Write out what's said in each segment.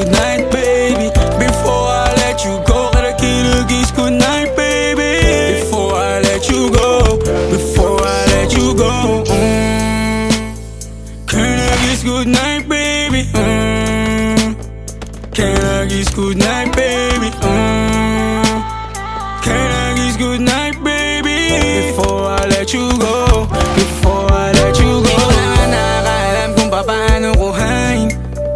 good night, baby. Before I let you go, can I kiss good night, baby. Before I let you go, before I let you go, can I kiss good night, baby? Can I kiss good night, baby? Can I kiss good night, baby? Before I let you go, before I let you go. Di ko na nga nakakaalam kung paano kuhain.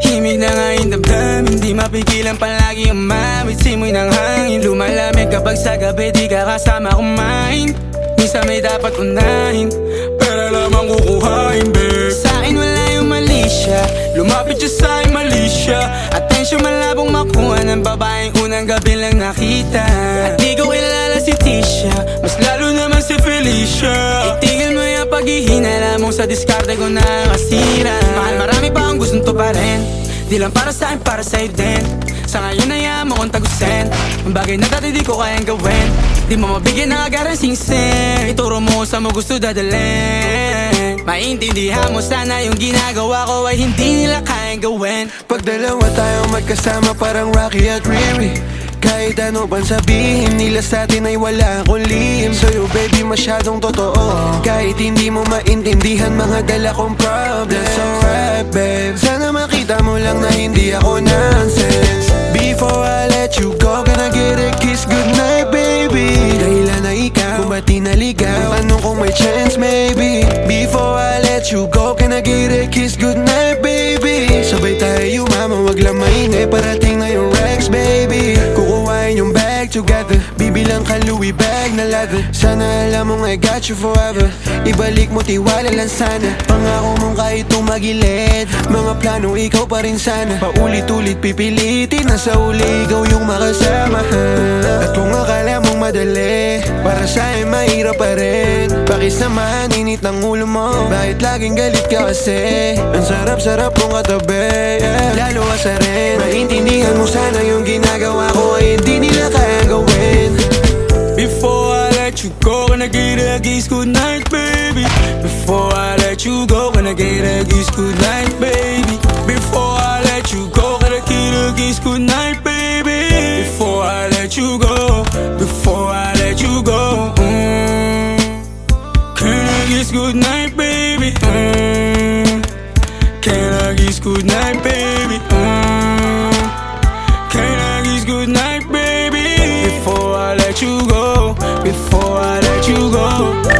Himig na nga yung damdamin, di mapigilan palagi ang mawit. Simoy ng hangin, lumalamig kapag sa gabi di ka kasama kumain. Minsan may dapat unahin, pero lamang kukuhain, babe. Sa'kin wala yung mali siya, lumapit siya sa'kin mali siya. Atensyon malabong makuha ng babaeng unang gabi lang nakita. At di ko kilala si Tisha, mas lalo naman si Felicia. Itigil mo yung paghihinala mong sa diskarte ko na kasira. Mahal, marami pa ang gustong to pa rin, di lang para sa'kin, para sa'yo din. Sa ngayon na mo kong tagusin ang bagay na dati di ko kayang gawin. Di mo mabigyan ng agarang singsing, ituro mo sa mo gusto dadalhin. Maintindihan mo sana yung ginagawa ko ay hindi nila kayang gawin. Pag dalawa tayong magkasama parang Rocky at Riri, kahit ano pang sabihin nila sa'tin ay wala akong lihim. Sa'yo baby masyadong totoo, kahit hindi mo maintindihan mga dala kong problems. Alright babe, sana makita mo lang na hindi ako nonsense. Before I let you go, can I get a kiss goodnight baby? Dahilan na ikaw, kung ba't di naligaw, tanong kung may chance maybe. Before I let you go, can I get a kiss goodnight baby? Sabay tayo mama, wag lang maingay, parating na yung Rex baby. Kukuhain yung bag together, bibilang ka Louis bag na leather. Sana alam mong I got you forever, ibalik mo tiwala lang sana. Pangako mong kahit tumagilid, mga plano ikaw pa rin sana. Paulit-ulit pipilitin, nasa uli ikaw yung makasama. At kung akala mong madali, para sa'yo mahirap pa rin. Pakisamahan init ng ulo mo, bakit laging galit ka kasi? Ang sarap-sarap kong katabi, yeah. Lalo asa rin, maintindihan mo sana yung ginagawa ko ay hindi nila kaya gawin. Before I let you go, can I get a kiss good night, baby? Before I let you go, can I get a kiss good night, baby? Before I let you go, can I get a kiss good night, baby? Before I let you go, before I let you go, can I kiss good night, baby? Can I kiss good night, baby? Can I kiss good night, baby? Before I let you go, before I let you go.